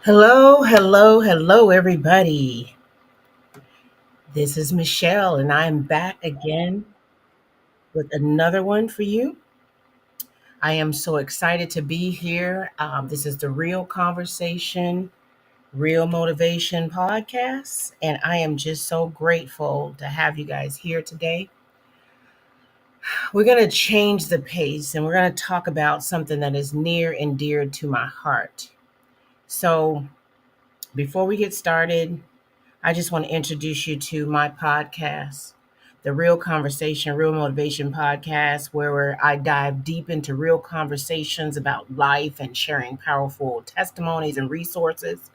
Hello, hello, hello, everybody. This is Michelle, and I'm back again with another one for you. I am so excited to be here. This is the Real Conversation, Real Motivation podcast, and I am just so grateful to have you guys here today. We're going to change the pace and we're going to talk about something that is near and dear to my heart. So, before we get started, I just want to introduce you to my podcast, the Real Conversation, Real Motivation podcast, where I dive deep into real conversations about life and sharing powerful testimonies and resources.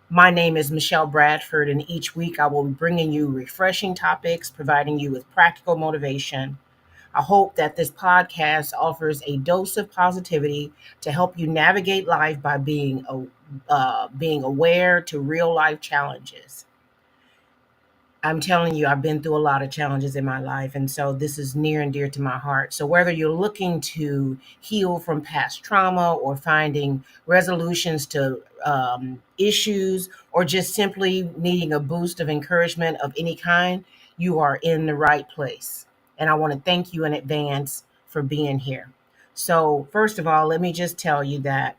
My name is Michelle Bradford, and each week I will be bringing you refreshing topics, providing you with practical motivation. I hope that this podcast offers a dose of positivity to help you navigate life by being aware to real life challenges. I'm telling you, I've been through a lot of challenges in my life. And so this is near and dear to my heart. So whether you're looking to heal from past trauma or finding resolutions to issues or just simply needing a boost of encouragement of any kind, you are in the right place. And I want to thank you in advance for being here. So, first of all, let me just tell you that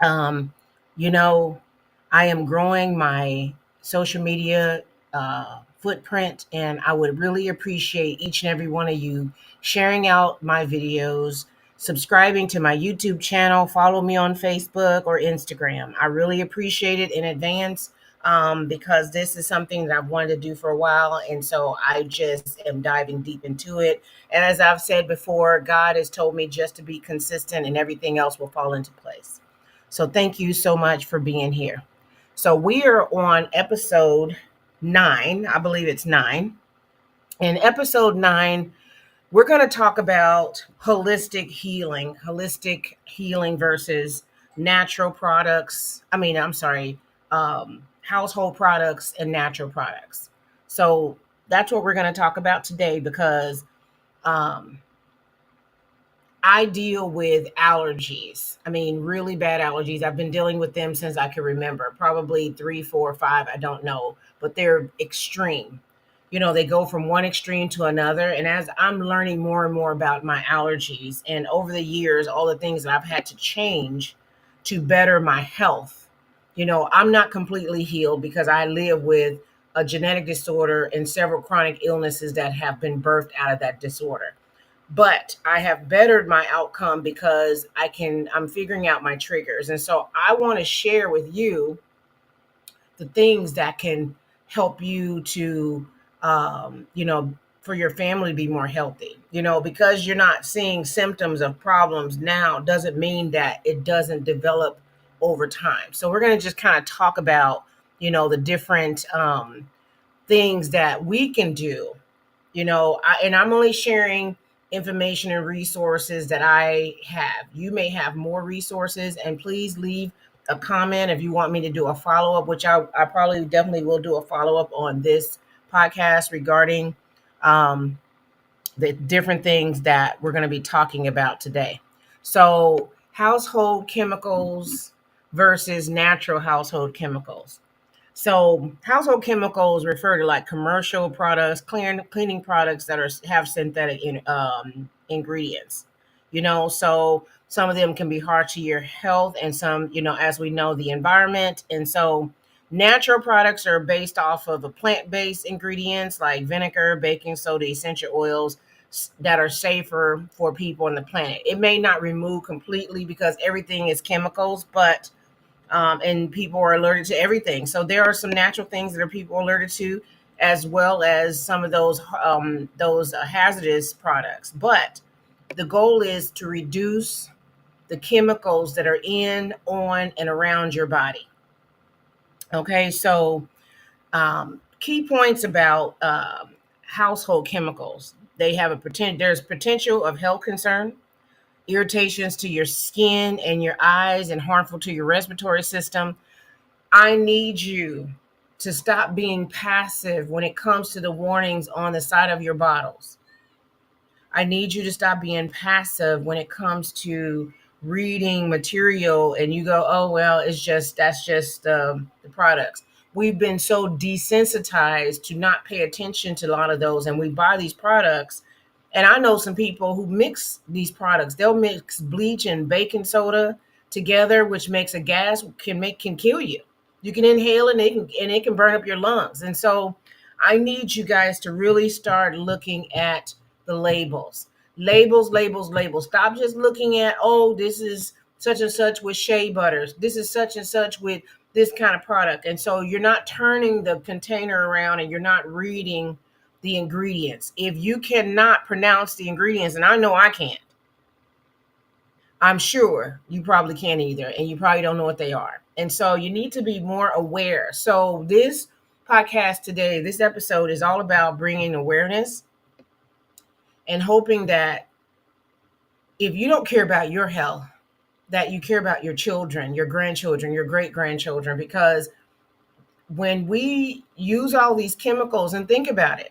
um, you know, I am growing my social media footprint, and I would really appreciate each and every one of you sharing out my videos, subscribing to my YouTube channel, follow me on Facebook or Instagram. I really appreciate it in advance because this is something that I've wanted to do for a while. And so I just am diving deep into it. And as I've said before, God has told me just to be consistent and everything else will fall into place. So thank you so much for being here. So we are on episode 9. I believe it's 9. In episode 9, we're going to talk about holistic healing versus natural products. I'm sorry, household products and natural products. So that's what we're going to talk about today because um, I deal with allergies. Really bad allergies. I've been dealing with them since I can remember, probably three, four, five. I don't know, but they're extreme. They go from one extreme to another. And as I'm learning more and more about my allergies, and over the years, all the things that I've had to change to better my health, I'm not completely healed because I live with a genetic disorder and several chronic illnesses that have been birthed out of that disorder, but I have bettered my outcome because I'm figuring out my triggers. And so I want to share with you the things that can help you to, for your family to be more healthy. Because you're not seeing symptoms of problems now doesn't mean that it doesn't develop over time. So we're going to just kind of talk about, the different things that we can do. And I'm only sharing information and resources that I have. You may have more resources, and please leave a comment if you want me to do a follow up, which I probably definitely will do a follow up on this podcast regarding um, the different things that we're going to be talking about today. So, household chemicals versus natural household chemicals. So household chemicals refer to like commercial products, cleaning products that have synthetic ingredients. So some of them can be hard to your health, and some, as we know, the environment. And so natural products are based off of a plant-based ingredients like vinegar, baking soda, essential oils that are safer for people on the planet. It may not remove completely because everything is chemicals, but and people are alerted to everything. So there are some natural things that are people alerted to, as well as some of those hazardous products. But the goal is to reduce the chemicals that are in, on, and around your body. Okay, so key points about household chemicals. They have a potential. There's potential of health concern, irritations to your skin and your eyes, and harmful to your respiratory system. I need you to stop being passive when it comes to the warnings on the side of your bottles. I need you to stop being passive when it comes to reading material and you go, oh, well, that's just the products. We've been so desensitized to not pay attention to a lot of those, and we buy these products. And I know some people who mix these products. They'll mix bleach and baking soda together, which makes a gas, can kill you. You can inhale it, and it can burn up your lungs. And so I need you guys to really start looking at the labels. Labels, labels, labels. Stop just looking at, oh, this is such and such with shea butters. This is such and such with this kind of product. And so you're not turning the container around and you're not reading the ingredients. If you cannot pronounce the ingredients, and I know I can't, I'm sure you probably can't either, and you probably don't know what they are. And so you need to be more aware. So this podcast today, this episode is all about bringing awareness and hoping that if you don't care about your health, that you care about your children, your grandchildren, your great grandchildren, because when we use all these chemicals, and think about it,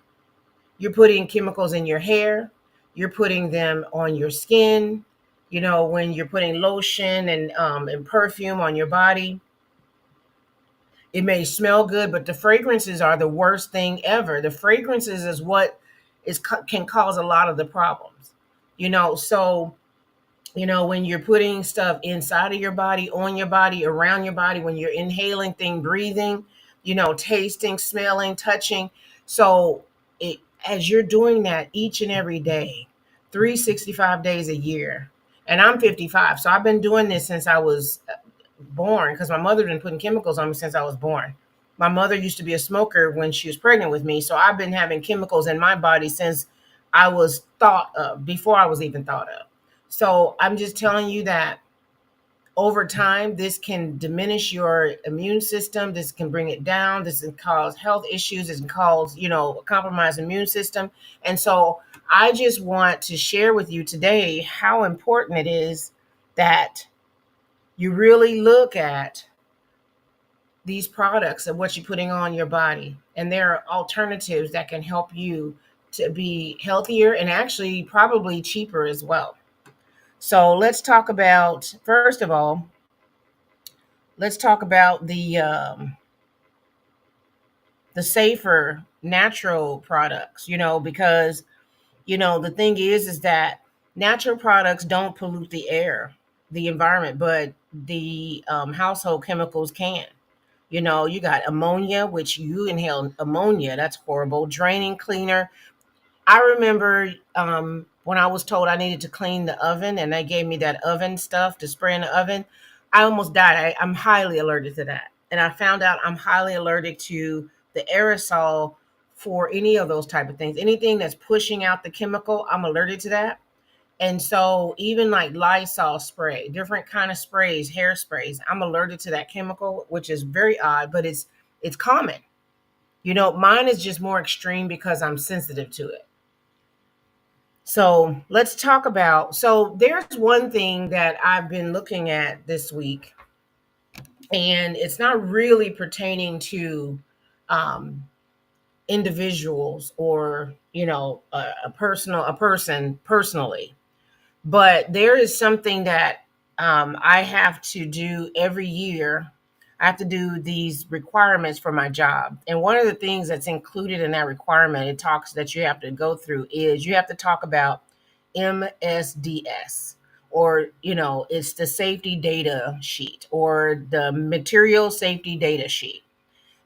you're putting chemicals in your hair, you're putting them on your skin, when you're putting lotion and perfume on your body. It may smell good, but the fragrances are the worst thing ever. The fragrances is what can cause a lot of the problems. So when you're putting stuff inside of your body, on your body, around your body, when you're inhaling thing, breathing, tasting, smelling, touching. So as you're doing that each and every day, 365 days a year, and I'm 55, so I've been doing this since I was born, because my mother been putting chemicals on me since I was born. My mother used to be a smoker when she was pregnant with me, so I've been having chemicals in my body since I was thought of, before I was even thought of. So I'm just telling you that over time, this can diminish your immune system. This can bring it down. This can cause health issues. This can cause, a compromised immune system. And so I just want to share with you today how important it is that you really look at these products and what you're putting on your body. And there are alternatives that can help you to be healthier and actually probably cheaper as well. So let's talk about, first of all, let's talk about the safer natural products, because the thing is that natural products don't pollute the air, the environment, but the household chemicals can. You got ammonia, which you inhale ammonia. That's horrible. Draining cleaner. I remember when I was told I needed to clean the oven and they gave me that oven stuff to spray in the oven. I almost died. I'm highly allergic to that. And I found out I'm highly allergic to the aerosol for any of those type of things. Anything that's pushing out the chemical, I'm allergic to that. And so even like Lysol spray, different kind of sprays, hair sprays, I'm allergic to that chemical, which is very odd, but it's common. Mine is just more extreme because I'm sensitive to it. So let's talk about. So there's one thing that I've been looking at this week, and it's not really pertaining to um, individuals or a person personally, but there is something that I have to do every year. I have to do these requirements for my job. And one of the things that's included in that requirement, it talks that you have to go through, is you have to talk about MSDS, or, it's the safety data sheet or the material safety data sheet.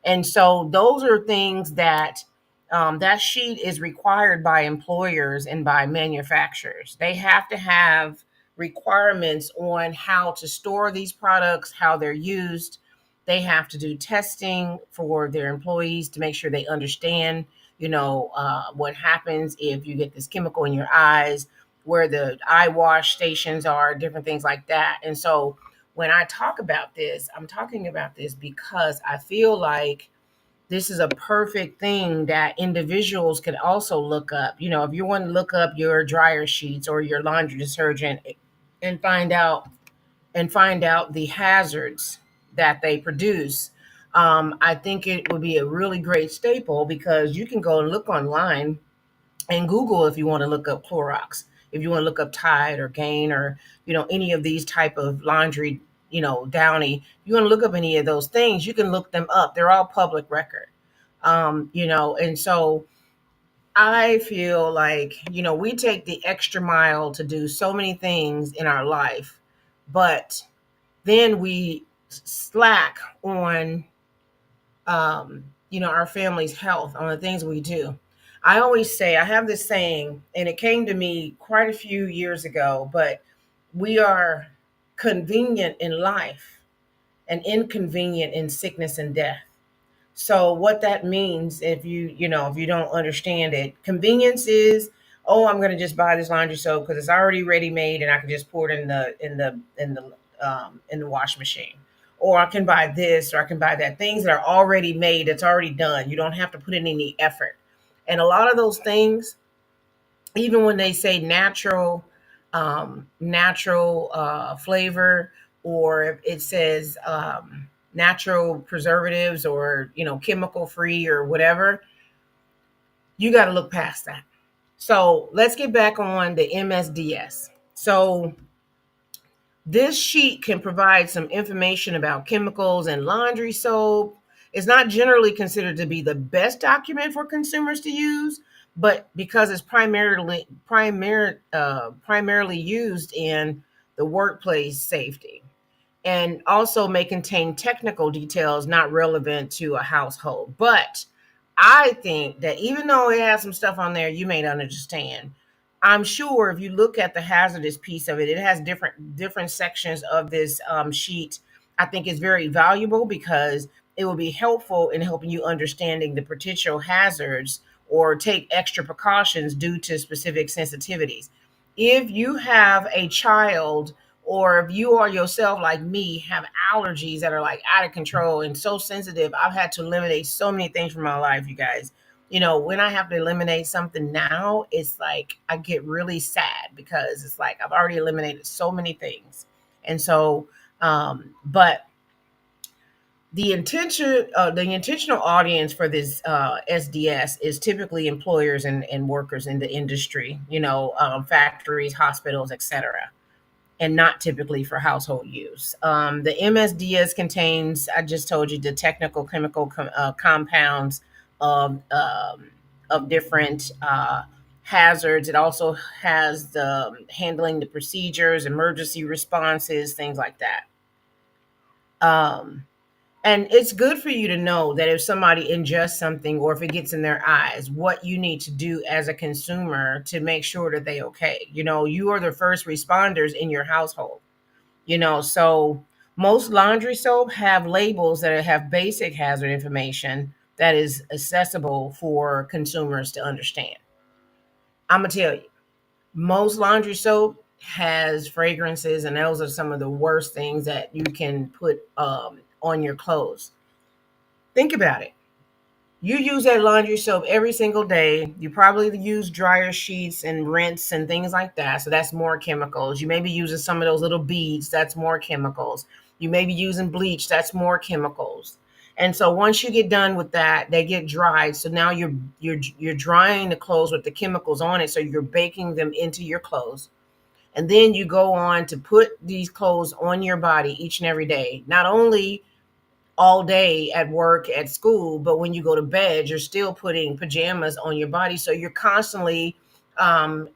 And so those are things that that sheet is required by employers and by manufacturers. They have to have requirements on how to store these products, how they're used. They have to do testing for their employees to make sure they understand, what happens if you get this chemical in your eyes, where the eye wash stations are, different things like that. And so when I talk about this, I'm talking about this because I feel like this is a perfect thing that individuals can also look up. If you want to look up your dryer sheets or your laundry detergent and find out the hazards that they produce, I think it would be a really great staple, because you can go and look online and Google if you want to look up Clorox. if you want to look up Tide or Gain or, any of these type of laundry, Downy, if you want to look up any of those things, you can look them up. They're all public record. And so I feel like, we take the extra mile to do so many things in our life, but then we slack on, our family's health, on the things we do. I always say, I have this saying, and it came to me quite a few years ago, but we are convenient in life and inconvenient in sickness and death. So what that means, if you don't understand it, convenience is, oh, I'm going to just buy this laundry soap because it's already ready made and I can just pour it in the wash machine. Or I can buy this, or I can buy that. Things that are already made, it's already done. You don't have to put in any effort. And a lot of those things, even when they say natural flavor, or it says natural preservatives, or chemical free or whatever, you got to look past that. So let's get back on the MSDS. So this sheet can provide some information about chemicals and laundry soap. It's not generally considered to be the best document for consumers to use, but because it's primarily used in the workplace safety, and also may contain technical details not relevant to a household. But I think that even though it has some stuff on there you may not understand, I'm sure if you look at the hazardous piece of it, it has different sections of this sheet. I think it's very valuable because it will be helpful in helping you understanding the potential hazards or take extra precautions due to specific sensitivities. If you have a child, or if you are yourself like me, have allergies that are like out of control and so sensitive, I've had to eliminate so many things from my life, you guys. When I have to eliminate something now, it's like I get really sad because it's like I've already eliminated so many things. And so, but the intentional audience for this SDS is typically employers and workers in the industry, factories, hospitals, etc., and not typically for household use. The MSDS contains, I just told you, the technical chemical compounds of different hazards. It also has the handling the procedures, emergency responses, things like that. Um, and it's good for you to know that if somebody ingests something or if it gets in their eyes, what you need to do as a consumer to make sure that they okay. You are the first responders in your household. So most laundry soap have labels that have basic hazard information that is accessible for consumers to understand. I'm gonna tell you, most laundry soap has fragrances, and those are some of the worst things that you can put on your clothes. Think about it. You use that laundry soap every single day. You probably use dryer sheets and rinse and things like that. So that's more chemicals. You may be using some of those little beads. That's more chemicals. You may be using bleach. That's more chemicals. And so once you get done with that, they get dried. So now you're drying the clothes with the chemicals on it. So you're baking them into your clothes. And then you go on to put these clothes on your body each and every day. Not only all day at work, at school, but when you go to bed, you're still putting pajamas on your body. So you're constantly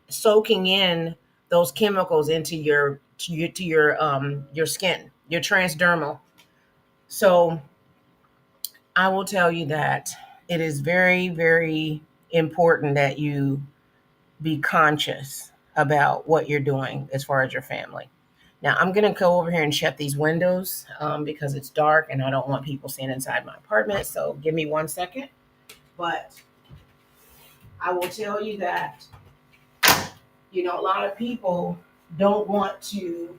soaking in those chemicals into your skin, your transdermal. So I will tell you that it is very, very important that you be conscious about what you're doing as far as your family. Now, I'm going to go over here and shut these windows because it's dark and I don't want people seeing inside my apartment. So give me 1 second. But I will tell you that, a lot of people don't want to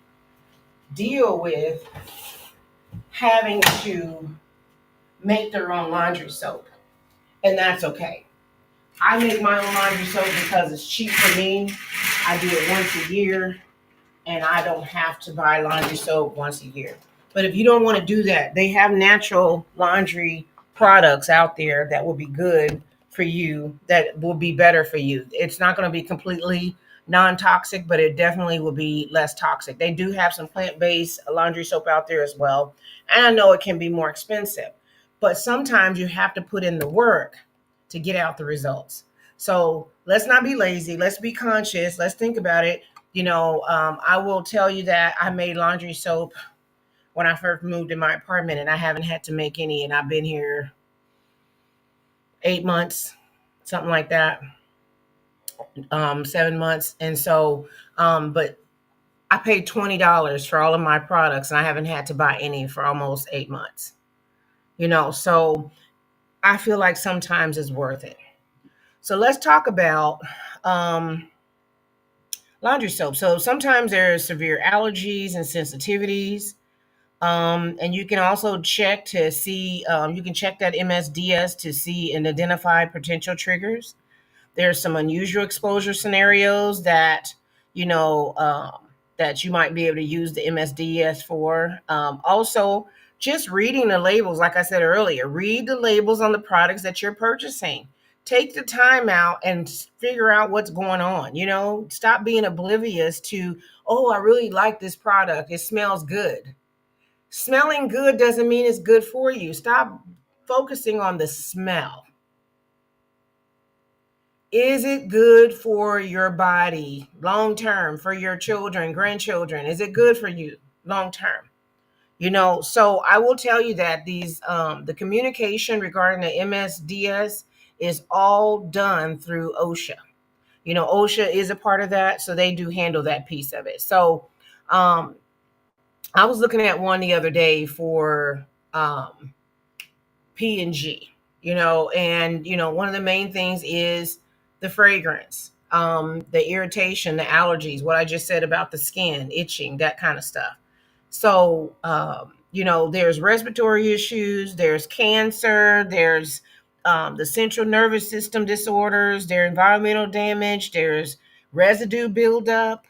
deal with having to make their own laundry soap. And that's okay. I make my own laundry soap because it's cheap for me. I do it once a year, and I don't have to buy laundry soap once a year. But if you don't want to do that, they have natural laundry products out there that will be good for you, that will be better for you. It's not going to be completely non-toxic, but it definitely will be less toxic. They do have some plant-based laundry soap out there as well, and I know it can be more expensive, but sometimes you have to put in the work to get out the results. So let's not be lazy. Let's be conscious. Let's think about it. I will tell you that I made laundry soap when I first moved in my apartment, and I haven't had to make any, and I've been here 8 months, something like that, 7 months. And so, but I paid $20 for all of my products, and I haven't had to buy any for almost 8 months. So I feel like sometimes it's worth it. So let's talk about um, laundry soap. So sometimes there are severe allergies and sensitivities. And you can also check to see, you can check that MSDS to see and identify potential triggers. There's some unusual exposure scenarios that, you know, that you might be able to use the MSDS for. Also, just reading the labels, like I said earlier, read the labels on the products that you're purchasing. Take the time out and figure out what's going on. Stop being oblivious to, oh, I really like this product. It smells good. Smelling good doesn't mean it's good for you. Stop focusing on the smell. Is it good for your body long term, for your children, grandchildren? Is it good for you long term? So I will tell you that the communication regarding the MSDS is all done through OSHA. OSHA is a part of that, so they do handle that piece of it. So um, I was looking at one the other day for P&G, and one of the main things is the fragrance, the irritation, the allergies, what I just said about the skin, itching, that kind of stuff. So, there's respiratory issues, there's cancer, there's the central nervous system disorders, there's environmental damage, there's residue buildup,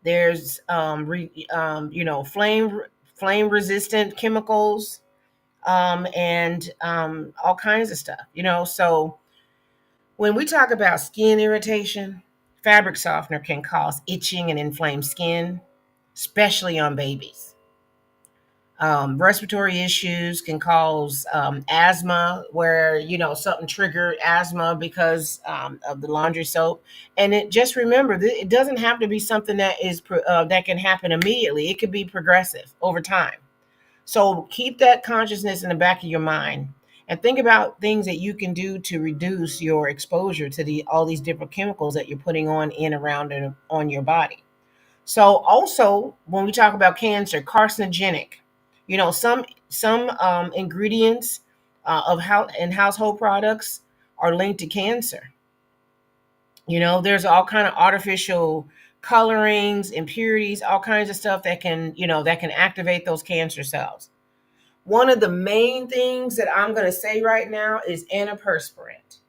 there's flame resistant chemicals, and all kinds of stuff. So when we talk about skin irritation, fabric softener can cause itching and inflamed skin, especially on babies. Respiratory issues can cause asthma, where something triggered asthma because of the laundry soap. And just remember, it doesn't have to be something that can happen immediately. It could be progressive over time. So keep that consciousness in the back of your mind and think about things that you can do to reduce your exposure to all these different chemicals that you're putting on, in, around, and on your body. So also, when we talk about cancer, carcinogenic, some ingredients in household products are linked to cancer. There's all kind of artificial colorings, impurities, all kinds of stuff that can activate those cancer cells. One of the main things that I'm going to say right now is antiperspirant.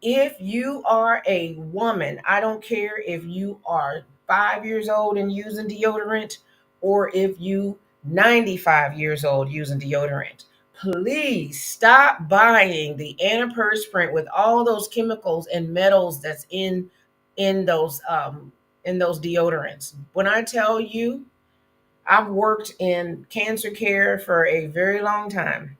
If you are a woman, I don't care if you are 5 years old and using deodorant, or if you 95 years old using deodorant, please stop buying the antiperspirant with all those chemicals and metals that's in those deodorants. When I tell you, I've worked in cancer care for a very long time,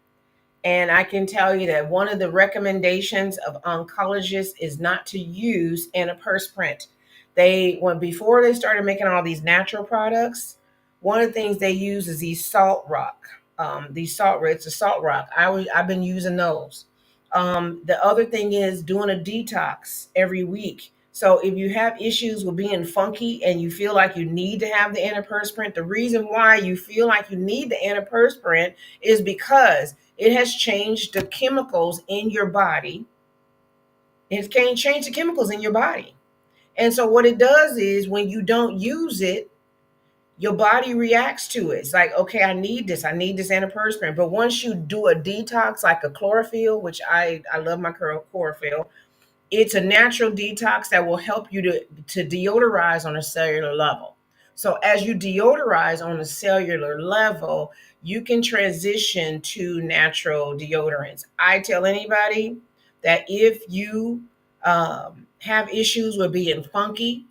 and I can tell you that one of the recommendations of oncologists is not to use antiperspirant. Before they started making all these natural products, one of the things they use is these salt rock. It's a salt rock. I've been using those. The other thing is doing a detox every week. So if you have issues with being funky and you feel like you need to have the antiperspirant, the reason why you feel like you need the antiperspirant is because it has changed the chemicals in your body. It can change the chemicals in your body. And so what it does is, when you don't use it, your body reacts to it. It's like, okay, I need this antiperspirant. But once you do a detox, like a chlorophyll, which I love my chlorophyll, it's a natural detox that will help you to deodorize on a cellular level. So as you deodorize on a cellular level, you can transition to natural deodorants. I tell anybody that if you have issues with being funky,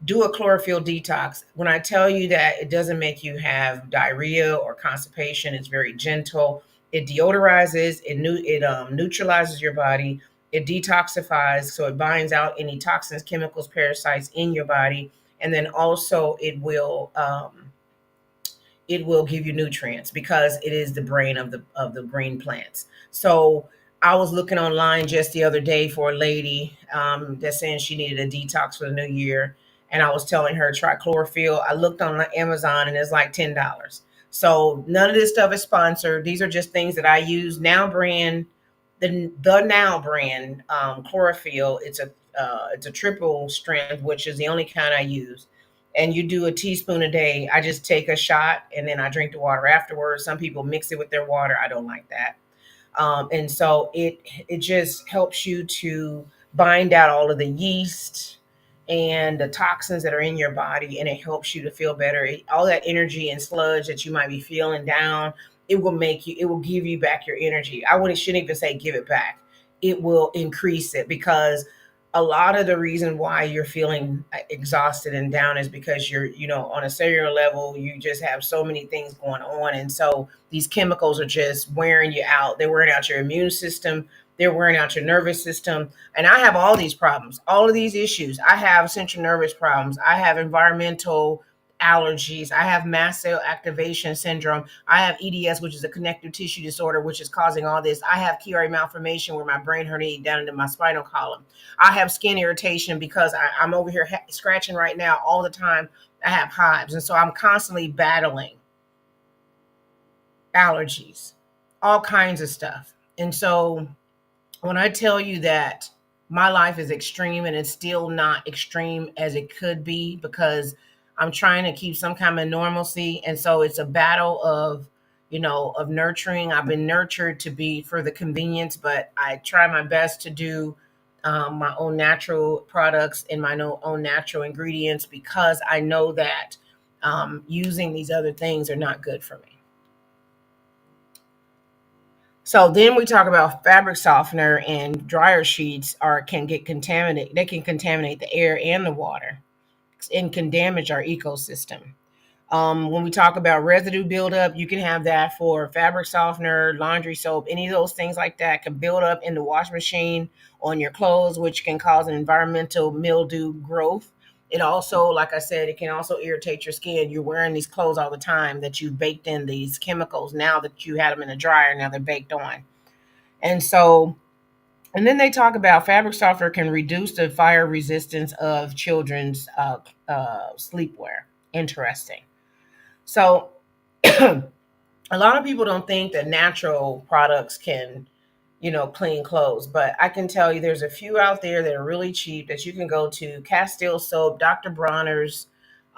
do a chlorophyll detox. When I tell you that it doesn't make you have diarrhea or constipation, it's very gentle. It deodorizes, it neutralizes your body, it detoxifies, so it binds out any toxins, chemicals, parasites in your body, and then also it will give you nutrients because it is the brain of the green plants. So I was looking online just the other day for a lady that's saying she needed a detox for the new year, and I was telling her try chlorophyll. I looked on Amazon and it's like $10. So none of this stuff is sponsored. These are just things that I use. Now brand, the Now brand chlorophyll. It's a triple strength, which is the only kind I use, and you do a teaspoon a day. I just take a shot and then I drink the water afterwards. Some people mix it with their water. I don't like that. And so it just helps you to bind out all of the yeast and the toxins that are in your body, and it helps you to feel better. All that energy and sludge that you might be feeling down, it will give you back your energy. I wouldn't shouldn't even say give it back. It will increase it, because a lot of the reason why you're feeling exhausted and down is because you're, on a cellular level, you just have so many things going on. And so these chemicals are just wearing you out. They're wearing out your immune system. They're wearing out your nervous system. And I have all these problems, all of these issues. I have central nervous problems. I have environmental allergies. I have mast cell activation syndrome. I have EDS, which is a connective tissue disorder, which is causing all this. I have Chiari malformation, where my brain herniated down into my spinal column. I have skin irritation because I'm over here scratching right now all the time. I have hives. And so I'm constantly battling allergies, all kinds of stuff. And so when I tell you that my life is extreme, and it's still not extreme as it could be, because I'm trying to keep some kind of normalcy. And so it's a battle of, of nurturing. I've been nurtured to be for the convenience, but I try my best to do my own natural products and my own natural ingredients, because I know that using these other things are not good for me. So then we talk about fabric softener and dryer sheets are can get contaminated. They can contaminate the air and the water and can damage our ecosystem. When we talk about residue buildup, you can have that for fabric softener, laundry soap, any of those things like that can build up in the wash machine on your clothes, which can cause an environmental mildew growth. It also, like I said, it can also irritate your skin. You're wearing these clothes all the time that you've baked in these chemicals. Now that you had them in a dryer, now they're baked on. And so, and then they talk about fabric softener can reduce the fire resistance of children's sleepwear. Interesting. So, a lot of people don't think that natural products can, clean clothes, but I can tell you there's a few out there that are really cheap that you can go to. Castile soap, Dr. Bronner's.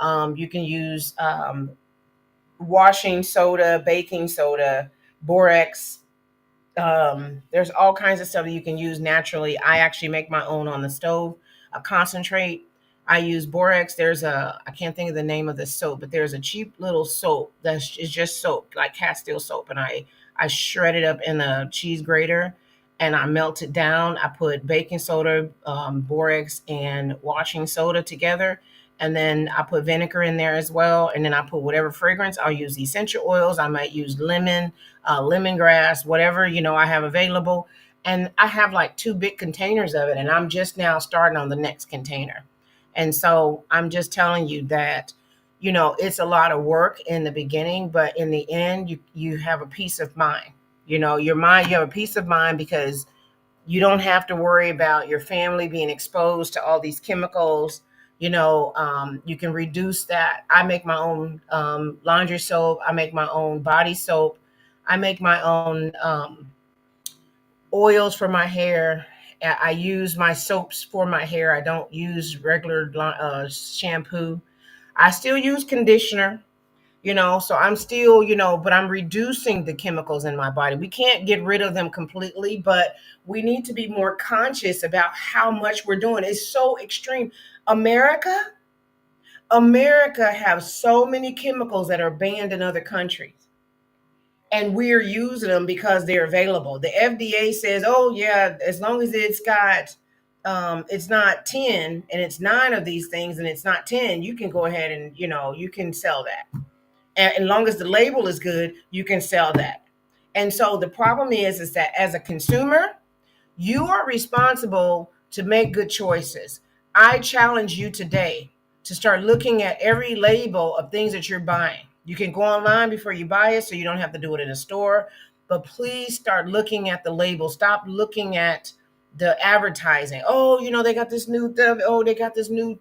You can use washing soda, baking soda, borax. There's all kinds of stuff that you can use naturally. I actually make my own on the stove. A concentrate. I use borax. I can't think of the name of the soap, but there's a cheap little soap that's is just soap, like Castile soap, and I shred it up in a cheese grater, and I melt it down. I put baking soda, borax, and washing soda together, and then I put vinegar in there as well, and then I put whatever fragrance. I'll use essential oils. I might use lemon, lemongrass, whatever I have available, and I have like two big containers of it, and I'm just now starting on the next container. And so I'm just telling you that, it's a lot of work in the beginning, but in the end, you have a peace of mind. Your mind, you have a peace of mind because you don't have to worry about your family being exposed to all these chemicals. You can reduce that. I make my own laundry soap. I make my own body soap. I make my own oils for my hair. I use my soaps for my hair. I don't use regular shampoo. I still use conditioner, so I'm still, but I'm reducing the chemicals in my body. We can't get rid of them completely, but we need to be more conscious about how much we're doing. It's so extreme. America, America has so many chemicals that are banned in other countries, and we're using them because they're available. The FDA says, oh yeah, as long as it's got it's not 10 and it's 9 of these things and it's not 10, you can go ahead and, you can sell that. And as long as the label is good, you can sell that. And so the problem is that as a consumer, you are responsible to make good choices. I challenge you today to start looking at every label of things that you're buying. You can go online before you buy it so you don't have to do it in a store, but please start looking at the label. Stop looking at the advertising. Oh, they got this new they got this new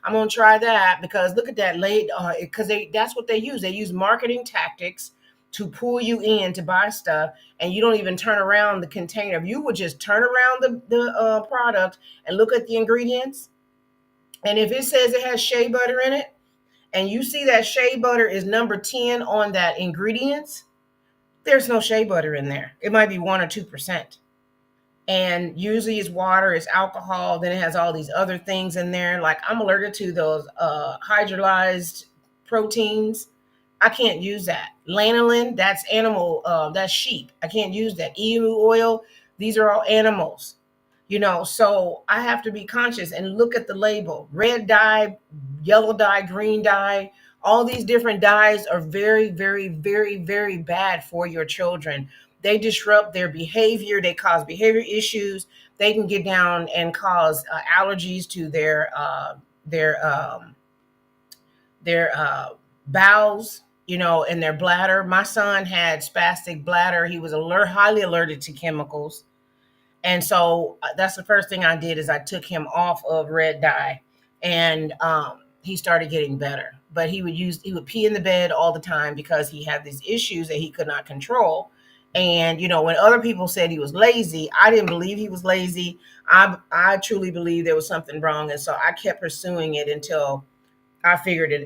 I'm gonna try that because look at that late because that's what they use. They use marketing tactics to pull you in to buy stuff, and you don't even turn around the container. If you would just turn around the product and look at the ingredients, and if it says it has shea butter in it, and you see that shea butter is number 10 on that ingredients, there's no shea butter in there. It might be 1 or 2%. And usually it's water, it's alcohol, then it has all these other things in there. Like I'm allergic to those hydrolyzed proteins. I can't use that. Lanolin, that's animal, that's sheep. I can't use that. Emu oil, these are all animals. So I have to be conscious and look at the label. Red dye, yellow dye, green dye, all these different dyes are very, very, very, very bad for your children. They disrupt their behavior. They cause behavior issues. They can get down and cause allergies to their bowels, and their bladder. My son had spastic bladder. He was highly allergic to chemicals. And so that's the first thing I did is I took him off of red dye, and he started getting better. But he would pee in the bed all the time because he had these issues that he could not control. And when other people said he was lazy, I didn't believe he was lazy. I truly believe there was something wrong, and so I kept pursuing it until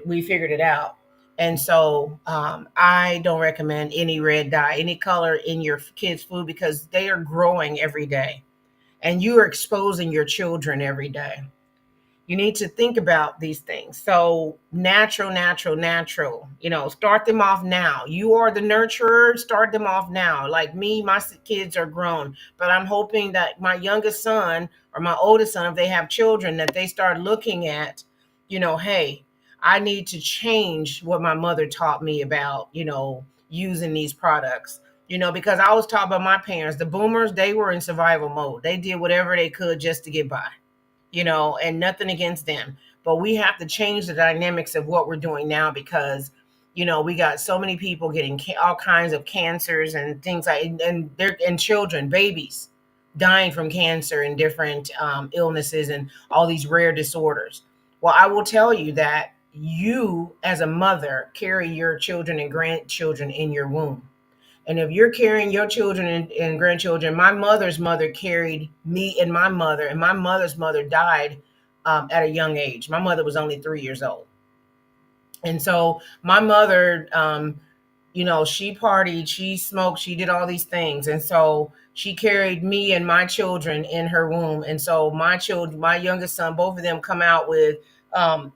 we figured it out. And so I don't recommend any red dye, any color in your kids' food because they are growing every day and you are exposing your children every day. You need to think about these things. So natural, natural, natural, start them off now. You are the nurturer, start them off now. Like me, my kids are grown, but I'm hoping that my youngest son or my oldest son, if they have children, that they start looking at, hey, I need to change what my mother taught me about, using these products. Because I was taught by my parents, the boomers, they were in survival mode. They did whatever they could just to get by, and nothing against them. But we have to change the dynamics of what we're doing now because, we got so many people getting all kinds of cancers and things and children, babies dying from cancer and different illnesses and all these rare disorders. Well, I will tell you that you, as a mother, carry your children and grandchildren in your womb. And if you're carrying your children and grandchildren, my mother's mother carried me and my mother's mother died at a young age. My mother was only 3 years old. And so my mother, she partied, she smoked, she did all these things. And so she carried me and my children in her womb. And so my children, my youngest son, both of them come out with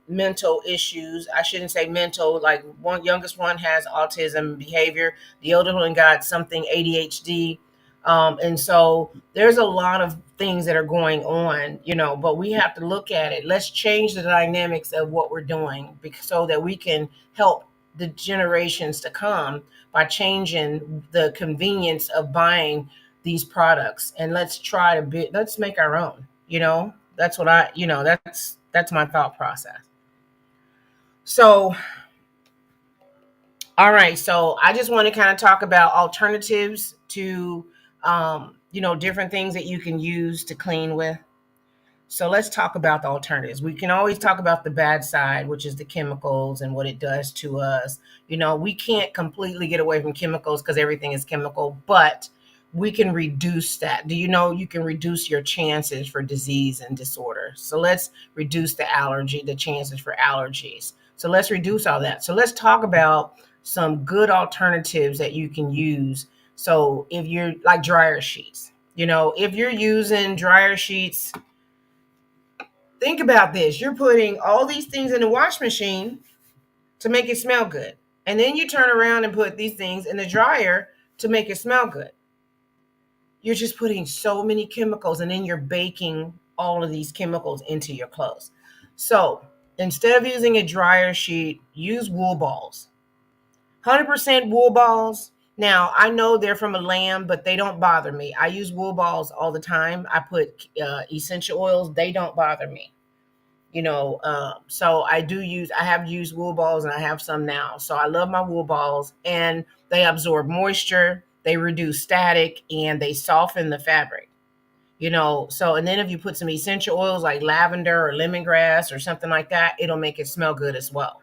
mental issues. I shouldn't say mental, like youngest one has autism behavior. The older one got something ADHD. And so there's a lot of things that are going on, but we have to look at it. Let's change the dynamics of what we're doing so that we can help the generations to come by changing the convenience of buying these products. And let's let's make our own, that's what that's my thought process. So, all right. So I just want to kind of talk about alternatives to, different things that you can use to clean with. So let's talk about the alternatives. We can always talk about the bad side, which is the chemicals and what it does to us. We can't completely get away from chemicals because everything is chemical, but we can reduce that. Do you know you can reduce your chances for disease and disorder? So let's reduce the chances for allergies. So let's reduce all that. So let's talk about some good alternatives that you can use. So if you're like dryer sheets, if you're using dryer sheets, think about this. You're putting all these things in the wash machine to make it smell good. And then you turn around and put these things in the dryer to make it smell good. you're just putting so many chemicals, and then you're baking all of these chemicals into your clothes. So instead of using a dryer sheet, use wool balls. 100% wool balls. Now, I know they're from a lamb, but they don't bother me. I use wool balls all the time. I put essential oils, they don't bother me. So I have used wool balls, and I have some now. So I love my wool balls, and they absorb moisture, they reduce static, and they soften the fabric. So, and then if you put some essential oils like lavender or lemongrass or something like that, it'll make it smell good as well.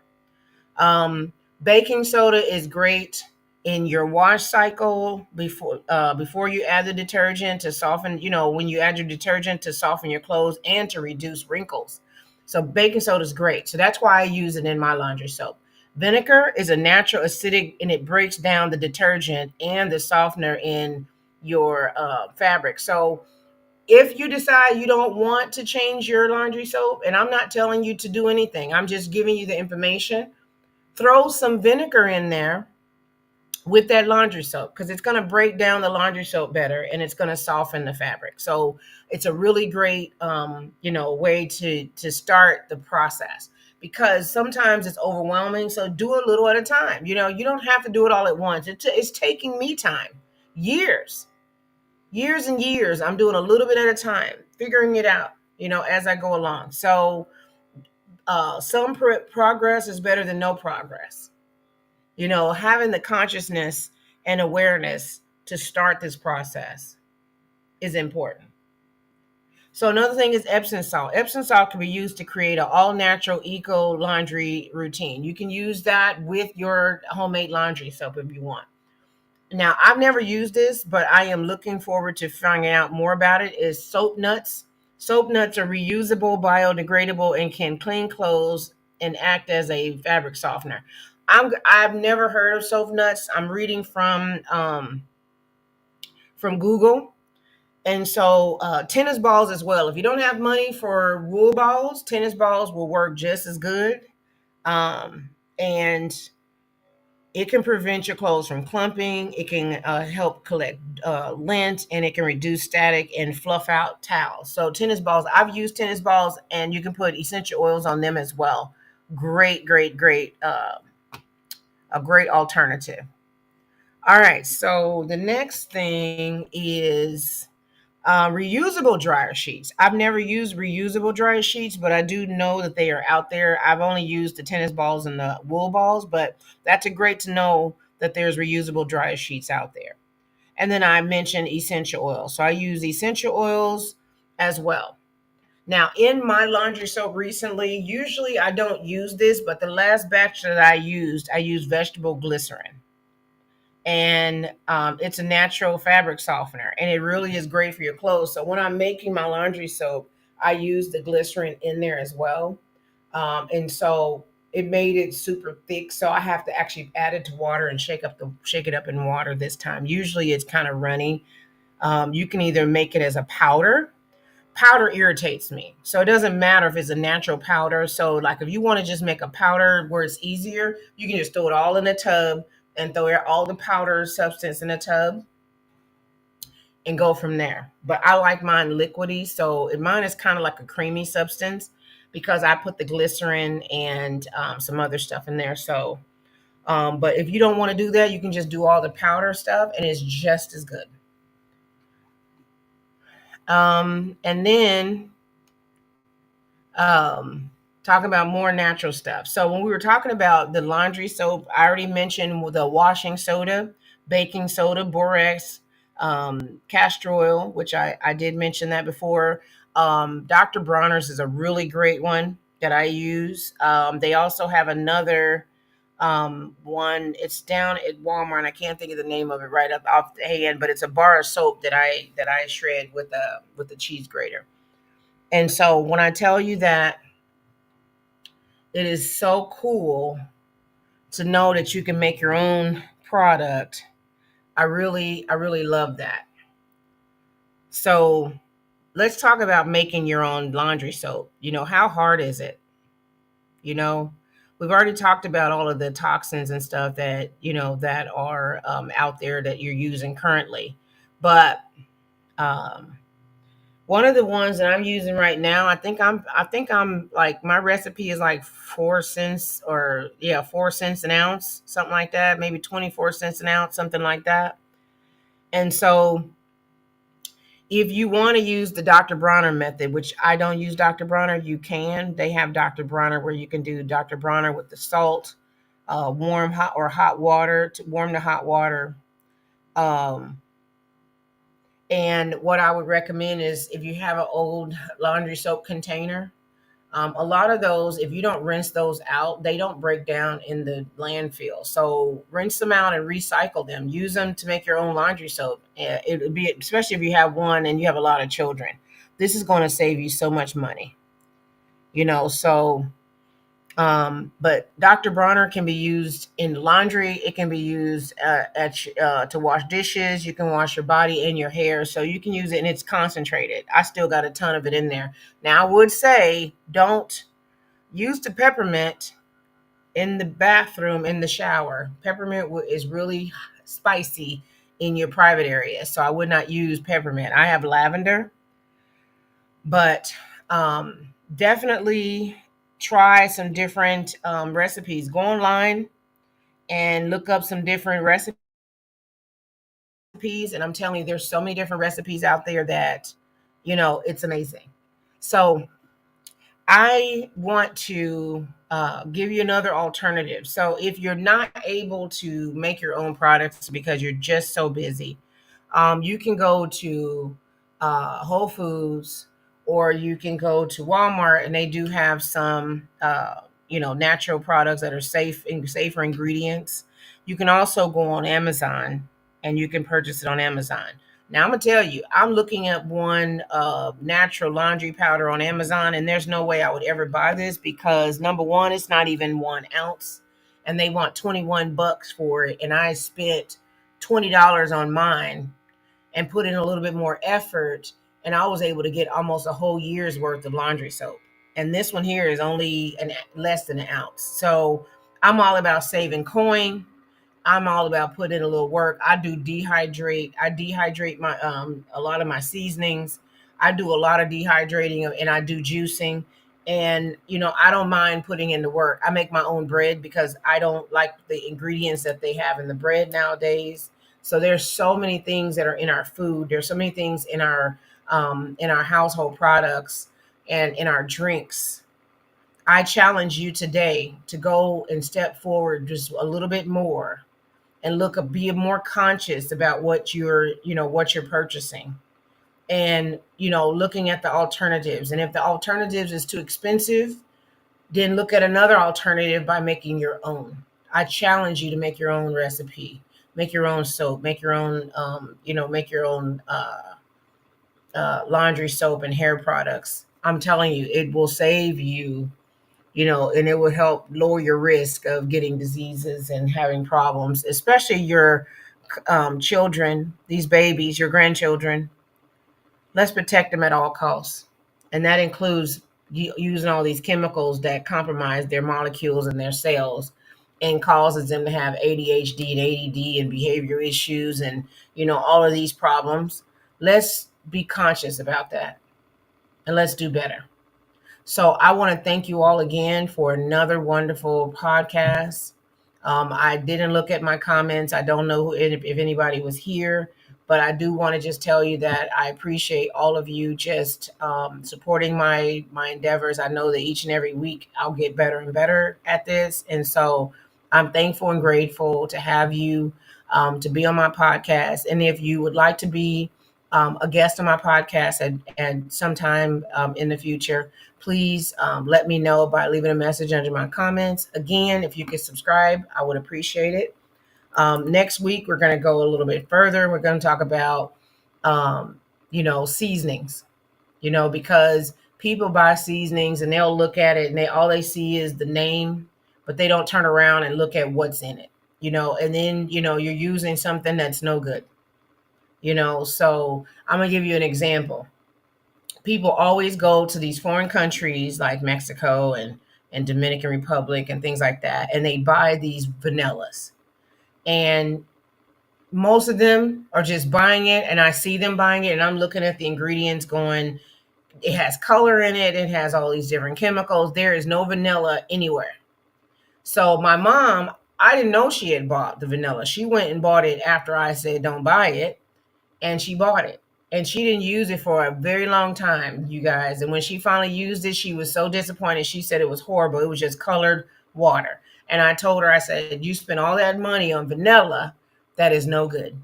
um, Baking soda is great in your wash cycle before you add the detergent to soften, when you add your detergent to soften your clothes and to reduce wrinkles. So baking soda is great. So that's why I use it in my laundry soap. Vinegar is a natural acidic, and it breaks down the detergent and the softener in your fabric. So if you decide you don't want to change your laundry soap, and I'm not telling you to do anything, I'm just giving you the information, throw some vinegar in there with that laundry soap, because it's going to break down the laundry soap better, and it's going to soften the fabric. So it's a really great way to start the process, because sometimes it's overwhelming. So do a little at a time. You don't have to do it all at once. It's taking me time, years, years and years. I'm doing a little bit at a time, figuring it out, as I go along. So some progress is better than no progress. Having the consciousness and awareness to start this process is important. So another thing is Epsom salt. Epsom salt can be used to create an all-natural eco laundry routine. You can use that with your homemade laundry soap if you want. Now, I've never used this, but I am looking forward to finding out more about it. Is soap nuts. Soap nuts are reusable, biodegradable, and can clean clothes and act as a fabric softener. I've never heard of soap nuts. I'm reading from Google. And so tennis balls as well. If you don't have money for wool balls, tennis balls will work just as good. And it can prevent your clothes from clumping. It can help collect lint, and it can reduce static and fluff out towels. So tennis balls, I've used tennis balls, and you can put essential oils on them as well. Great, great, great. A great alternative. All right. So the next thing is reusable dryer sheets. I've never used reusable dryer sheets, but I do know that they are out there. I've only used the tennis balls and the wool balls, but that's a great to know that there's reusable dryer sheets out there. And then I mentioned essential oils. So I use essential oils as well. Now, in my laundry soap recently, usually I don't use this, but the last batch that I used vegetable glycerin, and it's a natural fabric softener, and it really is great for your clothes. So when I'm making my laundry soap, I use the glycerin in there as well. And so it made it super thick, so I have to actually add it to water and shake it up in water this time. Usually it's kind of runny. You can either make it as a powder. Powder irritates me, so it doesn't matter if it's a natural powder. So like if you want to just make a powder where it's easier, you can just throw it all in a tub and throw all the powder substance in a tub and go from there. But I like mine liquidy, so mine is kind of like a creamy substance, because I put the glycerin and some other stuff in there. So but if you don't want to do that, you can just do all the powder stuff, and it's just as good. And then um, talking about more natural stuff. So when we were talking about the laundry soap, I already mentioned the washing soda, baking soda, borax, castor oil, which I did mention that before. Dr. Bronner's is a really great one that I use. They also have another one. It's down at Walmart. I can't think of the name of it right up off the hand, but it's a bar of soap that I shred with the cheese grater. And so when I tell you that it is so cool to know that you can make your own product, I really love that. So let's talk about making your own laundry soap. How hard is it? You know, we've already talked about all of the toxins and stuff that are out there that you're using currently. But Um, One of the ones that I'm using right now, I think I'm like my recipe is like 4 cents, or yeah, 4 cents an ounce, something like that, maybe 24 cents an ounce, something like that. And so if you want to use the Dr. Bronner method, which I don't use Dr. Bronner, you can. They have Dr. Bronner where you can do Dr. Bronner with the salt, warm hot or hot water to warm the hot water. Um, and what I would recommend is if you have an old laundry soap container, a lot of those, if you don't rinse those out, they don't break down in the landfill. So rinse them out and recycle them. Use them to make your own laundry soap. It would be, especially if you have one and you have a lot of children. This is going to save you so much money, you know. So but Dr. Bronner can be used in laundry. It can be used to wash dishes. You can wash your body and your hair. So you can use it, and it's concentrated. I still got a ton of it in there. Now, I would say don't use the peppermint in the bathroom, in the shower. Peppermint is really spicy in your private area. So I would not use peppermint. I have lavender, but definitely try some different recipes. Go online and look up some different recipes. And I'm telling you, there's so many different recipes out there that, it's amazing. So I want to give you another alternative. So if you're not able to make your own products because you're just so busy, you can go to Whole Foods, or you can go to Walmart, and they do have some, natural products that are safer ingredients. You can also go on Amazon, and you can purchase it on Amazon. Now I'm gonna tell you, I'm looking at one natural laundry powder on Amazon, and there's no way I would ever buy this because number one, it's not even 1 ounce, and they want $21 for it, and I spent $20 on mine and put in a little bit more effort, and I was able to get almost a whole year's worth of laundry soap. And this one here is only less than 1 ounce. So I'm all about saving coin. I'm all about putting in a little work. I do dehydrate. I dehydrate my a lot of my seasonings. I do a lot of dehydrating and I do juicing. And I don't mind putting in the work. I make my own bread because I don't like the ingredients that they have in the bread nowadays. So there's so many things that are in our food. There's so many things in our household products and in our drinks. I challenge you today to go and step forward just a little bit more and be more conscious about what you're purchasing, and looking at the alternatives. And if the alternatives is too expensive, then look at another alternative by making your own. I challenge you to make your own recipe, make your own soap, make your own laundry soap and hair products. I'm telling you, it will save you, and it will help lower your risk of getting diseases and having problems, especially your children, these babies, your grandchildren. Let's protect them at all costs. And that includes using all these chemicals that compromise their molecules and their cells and causes them to have ADHD and ADD and behavior issues and, all of these problems. Let's be conscious about that and let's do better. So I want to thank you all again for another wonderful podcast. I didn't look at my comments. I don't know if anybody was here, but I do want to just tell you that I appreciate all of you just supporting my endeavors. I know that each and every week I'll get better and better at this, and so I'm thankful and grateful to have you to be on my podcast. And if you would like to be a guest on my podcast and sometime in the future, please let me know by leaving a message under my comments. Again, if you could subscribe, I would appreciate it. Next week, we're going to go a little bit further. We're going to talk about, seasonings, because people buy seasonings and they'll look at it and all they see is the name, but they don't turn around and look at what's in it, and then, you're using something that's no good, so I'm going to give you an example. People always go to these foreign countries like Mexico and Dominican Republic and things like that, and they buy these vanillas. And most of them are just buying it, and I see them buying it, and I'm looking at the ingredients going, it has color in it, it has all these different chemicals. There is no vanilla anywhere. So my mom, I didn't know she had bought the vanilla. She went and bought it after I said don't buy it, and she bought it. And she didn't use it for a very long time, you guys. And when she finally used it, she was so disappointed. She said it was horrible. It was just colored water. And I told her, I said, you spent all that money on vanilla. That is no good.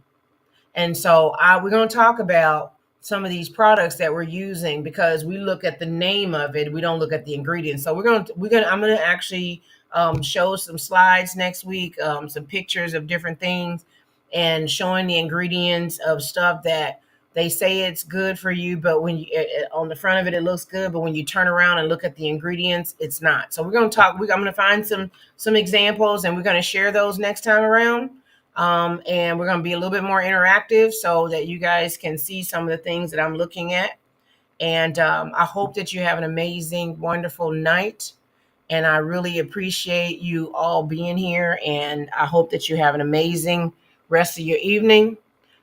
And so we're going to talk about some of these products that we're using because we look at the name of it. We don't look at the ingredients. So I'm going to actually show some slides next week, some pictures of different things and showing the ingredients of stuff that they say it's good for you, but when you on the front of it, it looks good, but when you turn around and look at the ingredients, it's not. So we're going to talk. I'm going to find some examples, and we're going to share those next time around. And we're going to be a little bit more interactive so that you guys can see some of the things that I'm looking at. And I hope that you have an amazing, wonderful night. And I really appreciate you all being here. And I hope that you have an amazing rest of your evening.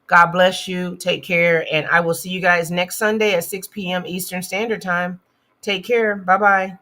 God bless you. Take care. And I will see you guys next Sunday at 6 p.m. Eastern Standard Time. Take care. Bye-bye.